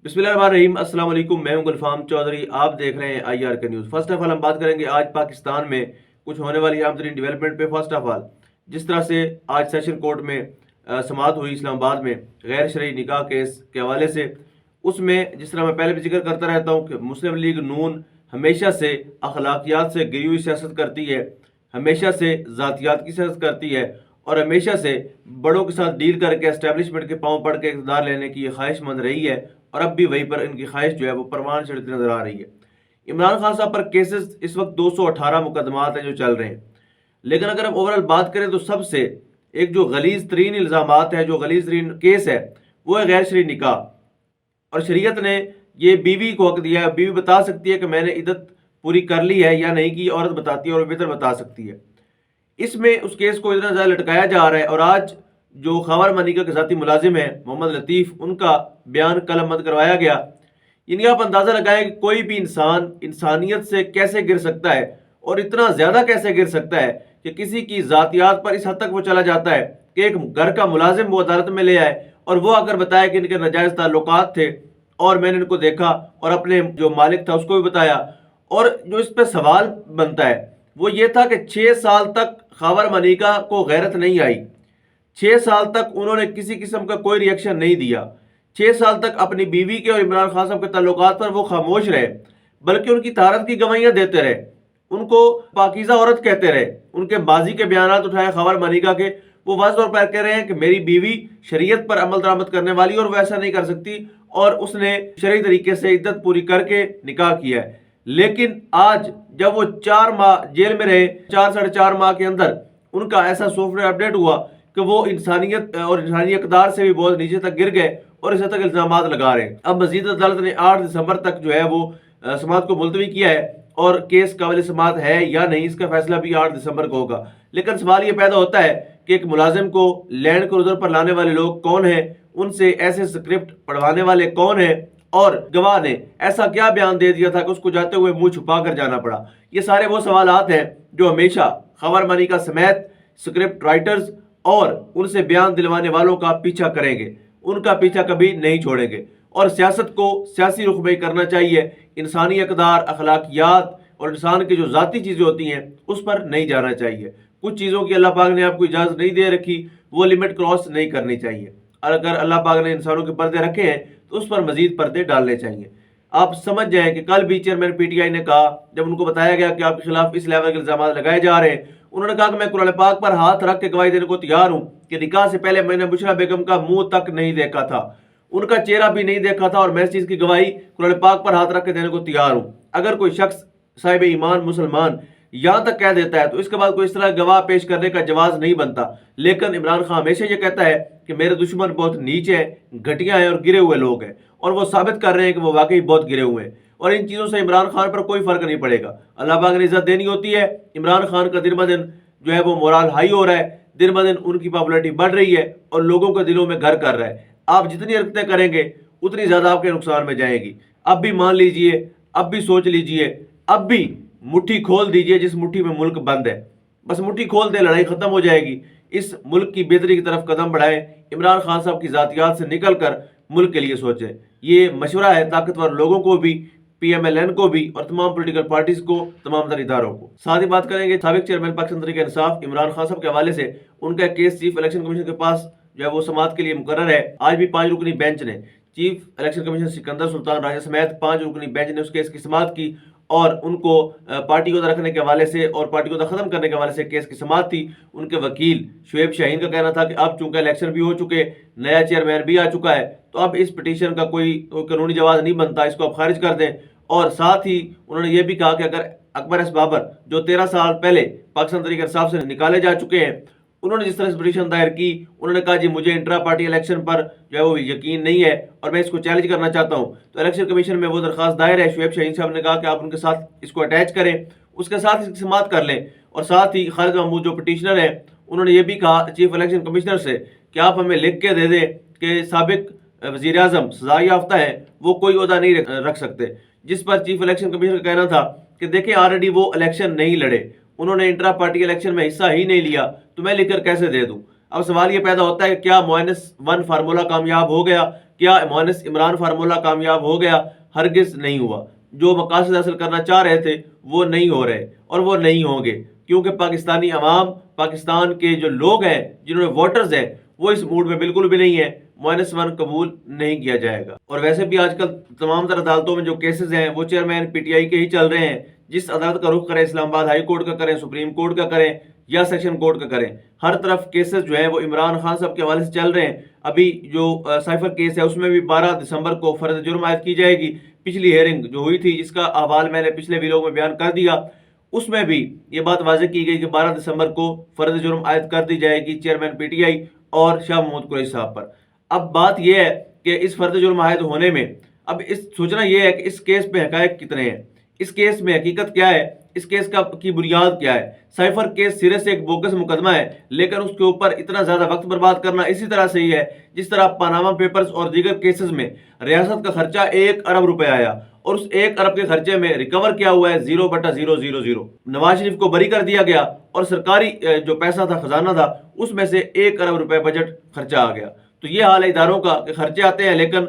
बिस्मिल्लाहिर्रहमानिर्रहीम। अस्सलाम वालेकुम। मैं हूं गुलफाम चौधरी। आप देख रहे हैं IRK news. First of all हम बात करेंगे आज पाकिस्तान में कुछ होने वाली अहम तरीन डेवलपमेंट पे। फर्स्ट ऑफ ऑल जिस तरह से आज सेशन कोर्ट में समाअत हुई इस्लामाबाद में गैर शरई निकाह केस के हवाले से, उसमें जिस तरह मैं पहले भी जिक्र करता रहता हूँ कि मुस्लिम लीग नून हमेशा से अखलाकियात से गिरी हुई सियासत करती है, हमेशा से ज़ातियात की सियासत करती है और हमेशा से बड़ों के साथ डील करके एस्टेब्लिशमेंट के पांव पड़ के इक़्तिदार लेने की ख्वाहिशमंद रही है और अब भी वहीं पर इनकी ख्वाहिश जो है वो परवान चढ़ती नजर आ रही है। इमरान खान साहब पर केसेस इस वक्त 218 मुकदमात हैं जो चल रहे हैं, लेकिन अगर हम ओवरऑल बात करें तो सबसे एक जो गलीज तरीन इल्ज़ामात है, जो गलीज तरीन केस है, वो है गैर शरई निकाह। और शरीयत ने ये बीवी को हक दिया है। बीवी बता सकती है कि मैंने इद्दत पूरी कर ली है या नहीं की, औरत बताती है और बेहतर बता सकती है। इसमें उस केस को इतना ज़्यादा लटकाया जा रहा है और आज जो खबर मनिका के ज़ाती मुलाजिम है मोहम्मद लतीफ़, उनका बयान कलमबंद करवाया गया। यानी आप अंदाज़ा लगाएं कि कोई भी इंसान इंसानियत से कैसे गिर सकता है और इतना ज़्यादा कैसे गिर सकता है कि किसी की ज़ातियात पर इस हद तक वो चला जाता है कि एक घर का मुलाजिम वो अदालत में ले आए और वो आकर बताया कि इनके नाजायज़ ताल्लुकात थे और मैंने इनको देखा और अपने जो मालिक था उसको भी बताया। और जो इस पर सवाल बनता है वो ये था कि 6 साल तक खबर मनिका को गैरत नहीं आई। 6 साल तक उन्होंने किसी किस्म का कोई रिएक्शन नहीं दिया। 6 साल तक अपनी बीवी के और इमरान खान साहब के ताल्लुकात पर वो खामोश रहे, बल्कि उनकी तारत की गवाहियां देते रहे, उनको पाकीज़ा औरत कहते रहे। उनके बाजी के बयानात उठाए खबर मनिका के, वो वाज़ तौर पर कह रहे हैं कि मेरी बीवी शरीयत पर अमल दरामद करने वाली और वो ऐसा नहीं कर सकती और उसने शरई तरीके से इद्दत पूरी करके निकाह किया है। लेकिन आज जब वो 4 माह जेल में रहे, 4 साढ़े 4 माह के अंदर उनका ऐसा सॉफ्टवेयर अपडेट हुआ कि वो इंसानियत और इंसानी इक़्तिदार से भी बहुत नीचे तक गिर गए और इस हद तक इल्ज़ामात लगा रहे हैं। अब मजीद अदालत ने 8 दिसंबर तक जो है वो समाअत को मुलतवी किया है और केस काबिल समाअत है या नहीं इसका फैसला भी 8 दिसंबर को होगा। लेकिन सवाल ये पैदा होता है कि एक मुलाजिम को लैंड क्रूजर पर लाने वाले लोग कौन हैं, उनसे ऐसे स्क्रिप्ट पढ़वाने वाले कौन हैं और गवाह ने ऐसा क्या बयान दे दिया था कि उसको जाते हुए मुंह छुपा कर जाना पड़ा। ये सारे वो सवालात हैं जो हमेशा खबर मनिका समेत स्क्रिप्ट राइटर्स और उनसे बयान दिलवाने वालों का पीछा करेंगे, उनका पीछा कभी नहीं छोड़ेंगे। और सियासत को सियासी रुख में करना चाहिए, इंसानी इक़्तिदार, अखलाकियात और इंसान की जो ज़ाती चीज़ें होती हैं उस पर नहीं जाना चाहिए। कुछ चीज़ों की अल्लाह पाक ने आपको इजाज़त नहीं दे रखी, वो लिमिट क्रॉस नहीं करनी चाहिए। और अगर अल्लाह पाक ने इंसानों के पर्दे रखे हैं तो उस पर मजीद पर्दे डालने चाहिए। आप समझ जाएं कि कल भी चेयरमैन PTI ने कहा, जब उनको बताया गया कि आपके खिलाफ इस लेवल के इल्ज़ाम लगाए जा रहे हैं, उन्होंने कहा कि मैं कुरान पाक पर हाथ रख के गवाही देने को तैयार हूं कि निकाह से पहले मैंने बुशरा बेगम का मुंह तक नहीं देखा था, उनका चेहरा भी नहीं देखा था और मैं इस चीज़ की गवाही कुरान पाक पर हाथ रख के देने को तैयार हूं। अगर कोई शख्स साहिब ईमान मुसलमान यहाँ तक कह देता है तो इसके बाद कोई इस तरह गवाह पेश करने का जवाज नहीं बनता। लेकिन इमरान खान हमेशा ये कहता है कि मेरे दुश्मन बहुत नीचे हैं, घटिया हैं और गिरे हुए लोग हैं, और वो साबित कर रहे हैं कि वो वाकई बहुत गिरे हुए हैं और इन चीज़ों से इमरान खान पर कोई फर्क नहीं पड़ेगा। अल्लाह पाक ने इज्जत देनी होती है। इमरान खान का दिन ब दिन जो है वो मोरल हाई हो रहा है, दिन ब दिन उनकी पॉपुलैरिटी बढ़ रही है और लोगों के दिलों में घर कर रहा है। आप जितनी हरकतें करेंगे उतनी ज़्यादा आपके नुकसान में जाएगी। अब भी मान लीजिए, अब भी सोच लीजिए, अब भी मुट्ठी खोल दीजिए जिस मुट्ठी में मुल्क बंद है। बस मुट्ठी खोल दे, लड़ाई खत्म हो जाएगी। इस मुल्क की बेहतरी की तरफ कदम बढ़ाएं, इमरान खान साहब की ज़ातियात से निकल कर मुल्क के लिए सोचें। ये मशवरा है ताकतवर लोगों को भी, PMLN को भी और तमाम पॉलिटिकल पार्टीज को, तमाम तर इदारों को। साथ ही बात करेंगे साबिक चेयरमैन पाकिस्तान तहरीक इंसाफ इमरान खान साहब के हवाले से। उनका केस चीफ इलेक्शन कमीशन के पास जो है वो समाअत के लिए मुकर्रर है। आज भी 5 रुकनी बेंच ने, chief election commission Sikandar Sultan Raja समेत 5 रुकनी बेंच ने उस केस की समाअत की और उनको पार्टी को रखने के हवाले से और पार्टी को खत्म करने के हवाले से केस की समाअत थी। उनके वकील शुएब शाहीन का कहना था कि अब चूंकि इलेक्शन भी हो चुके, नया चेयरमैन भी आ चुका है, तो अब इस पिटीशन का कोई कानूनी जवाब नहीं बनता, इसको आप खारिज कर दें। और साथ ही उन्होंने ये भी कहा कि अगर अकबर एस बाबर जो 13 साल पहले पाकिस्तान तहरीक इंसाफ से निकाले जा चुके हैं, उन्होंने जिस तरह से पिटीशन दायर की, उन्होंने कहा जी मुझे इंट्रा पार्टी इलेक्शन पर जो है वो यकीन नहीं है और मैं इसको चैलेंज करना चाहता हूं, तो इलेक्शन कमीशन में वो दरखास्त दायर है। शुएब शाहीन साहब ने कहा कि आप उनके साथ इसको अटैच करें, उसके साथ इसकी समाअत कर लें। और साथ ही खालिद महमूद जो पिटीशनर हैं, उन्होंने ये भी कहा चीफ इलेक्शन कमिश्नर से कि आप हमें लिख के दे दें कि साबिक वज़ीर आज़म सजा याफ्ता है, वो कोई ओहदा नहीं रख सकते। जिस पर चीफ इलेक्शन कमिश्नर का कहना था कि देखें ऑलरेडी वो इलेक्शन नहीं लड़े, उन्होंने इंट्रा पार्टी इलेक्शन में हिस्सा ही नहीं लिया, तो मैं लिखकर कैसे दे दूं। अब सवाल ये पैदा होता है कि क्या -1 फार्मूला कामयाब हो गया, کیا مونس عمران فارمولہ کامیاب ہو گیا؟ ہرگز نہیں ہوا۔ جو مقاصد حاصل کرنا چاہ رہے تھے وہ نہیں ہو رہے اور وہ نہیں ہوں گے، کیونکہ پاکستانی عوام، پاکستان کے جو لوگ ہیں، جنہوں نے ووٹرز ہیں، وہ اس موڈ میں بالکل بھی نہیں ہے۔ مونس 1 قبول نہیں کیا جائے گا۔ اور ویسے بھی آج کل تمام تر عدالتوں میں جو کیسز ہیں وہ چیئرمین پی ٹی آئی کے ہی چل رہے ہیں۔ جس عدالت کا رخ کریں، اسلام آباد ہائی کورٹ کا کریں، سپریم کورٹ کا کریں یا سیشن کورٹ کا کریں، ہر طرف کیسز جو ہیں وہ عمران خان صاحب کے حوالے سے چل رہے ہیں۔ ابھی جو سائفر کیس ہے اس میں بھی 12 دسمبر کو فرض جرم عائد کی جائے گی۔ پچھلی ہیئرنگ جو ہوئی تھی، جس کا احوال میں نے پچھلے ویڈیو میں بیان کر دیا، اس میں بھی یہ بات واضح کی گئی کہ 12 دسمبر کو فرض جرم عائد کر دی جائے گی چیئرمین پی ٹی آئی اور شاہ محمود قریشی صاحب پر۔ اب بات یہ ہے کہ اس فرض جرم عائد ہونے میں اب سوچنا یہ ہے کہ اس کیس میں حقائق کتنے ہیں، اس کیس میں حقیقت کیا ہے، اس کیس کی بنیاد کیا ہے۔ سائفر کیس سرے سے ایک بوگس مقدمہ ہے، لیکن اس کے اوپر اتنا زیادہ وقت برباد کرنا اسی طرح سے ہی ہے جس طرح پاناما پیپرز اور دیگر کیسز میں ریاست کا خرچہ 1 ارب روپے آیا اور اس 1 ارب کے خرچے میں ریکور کیا ہوا ہے 0/000۔ نواز شریف کو بری کر دیا گیا اور سرکاری جو پیسہ تھا، خزانہ تھا، اس میں سے 1 ارب روپے بجٹ خرچہ آ گیا۔ تو یہ حال ہے اداروں کا کہ خرچے آتے ہیں لیکن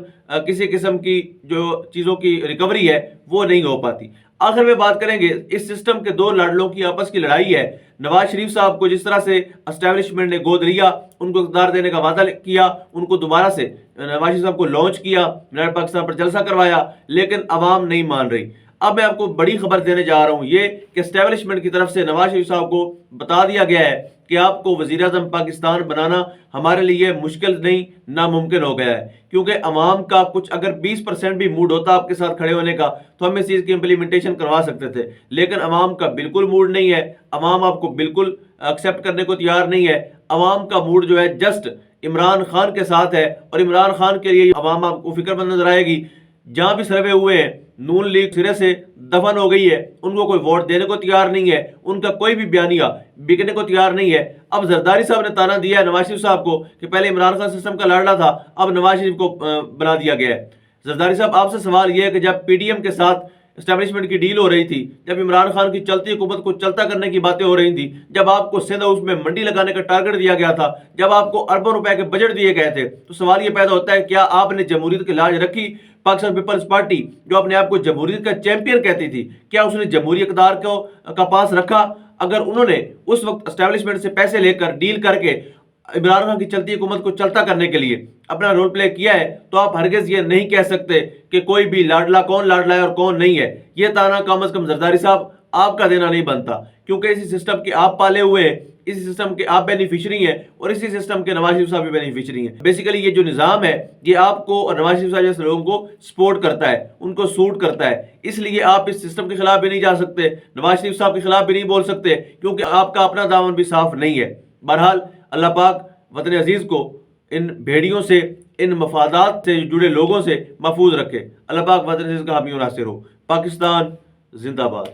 کسی قسم کی جو چیزوں کی ریکوری ہے وہ نہیں ہو پاتی۔ آخر میں بات کریں گے، اس سسٹم کے دو لاڈلوں کی آپس کی لڑائی ہے۔ نواز شریف صاحب کو جس طرح سے اسٹیبلشمنٹ نے گود لیا، ان کو اقتدار دینے کا وعدہ کیا، ان کو دوبارہ سے نواز شریف صاحب کو لانچ کیا، مینار پاکستان پر جلسہ کروایا، لیکن عوام نہیں مان رہی۔ اب میں آپ کو بڑی خبر دینے جا رہا ہوں، یہ کہ اسٹیبلشمنٹ کی طرف سے نواز شریف صاحب کو بتا دیا گیا ہے کہ آپ کو وزیر اعظم پاکستان بنانا ہمارے لیے مشکل نہیں، ناممکن ہو گیا ہے، کیونکہ عوام کا کچھ اگر 20% بھی موڈ ہوتا آپ کے ساتھ کھڑے ہونے کا تو ہم اس چیز کی امپلیمنٹیشن کروا سکتے تھے، لیکن عوام کا بالکل موڈ نہیں ہے۔ عوام آپ کو بالکل ایکسیپٹ کرنے کو تیار نہیں ہے۔ عوام کا موڈ جو ہے جسٹ عمران خان کے ساتھ ہے، اور عمران خان کے لیے عوام آپ کو فکر مند نظر آئے گی۔ جہاں بھی سروے ہوئے ہیں، نون لیگ سرے سے دفن ہو گئی ہے، ان کو کوئی ووٹ دینے کو تیار نہیں ہے، ان کا کوئی بھی بیانیہ بکنے کو تیار نہیں ہے۔ اب زرداری صاحب نے تانا دیا ہے نواز شریف صاحب کو کہ پہلے عمران خان سسٹم کا لاڈلا تھا، اب نواز شریف کو بنا دیا گیا ہے۔ زرداری صاحب، آپ سے سوال یہ ہے کہ جب پی ڈی ایم کے ساتھ اسٹیبلشمنٹ کی ڈیل ہو رہی تھی، جب عمران خان کی چلتی حکومت کو چلتا کرنے کی باتیں ہو رہی تھیں، جب آپ کو سندھ ہاؤس میں منڈی لگانے کا ٹارگٹ دیا گیا تھا، جب آپ کو اربوں روپے کے بجٹ دیے گئے تھے، تو سوال یہ پیدا ہوتا ہے کیا آپ نے جمہوریت کی لاج رکھی؟ پاکستان پیپلز پارٹی جو اپنے آپ کو جمہوریت کا چیمپئن کہتی تھی، کیا اس نے جمہوری اقدار کا پاس رکھا؟ اگر انہوں نے اس وقت اسٹیبلشمنٹ سے پیسے لے کر ڈیل کر کے عمران خان کی چلتی حکومت کو چلتا کرنے کے لیے اپنا رول پلے کیا ہے، تو آپ ہرگز یہ نہیں کہہ سکتے کہ کوئی بھی لاڈلا کون لاڈلا ہے اور کون نہیں ہے۔ یہ تانا کم از کم زرداری صاحب آپ کا دینا نہیں بنتا، کیونکہ اسی سسٹم کے آپ پالے ہوئے ہیں، اسی سسٹم کے آپ بینیفیشری ہیں اور اسی سسٹم کے نواز شریف صاحب بھی بینیفیشری ہیں۔ بیسیکلی یہ جو نظام ہے یہ آپ کو اور نواز شریف صاحب جیسے لوگوں کو سپورٹ کرتا ہے، ان کو سوٹ کرتا ہے، اس لیے آپ اس سسٹم کے خلاف بھی نہیں جا سکتے، نواز شریف صاحب کے خلاف بھی نہیں بول سکتے، کیونکہ آپ کا اپنا دامن بھی صاف نہیں ہے۔ بہرحال اللہ پاک وطن عزیز کو ان بھیڑیوں سے، ان مفادات سے جڑے لوگوں سے محفوظ رکھے۔ اللہ پاک وطن عزیز کا حامی و ناصر ہو۔ پاکستان زندہ باد۔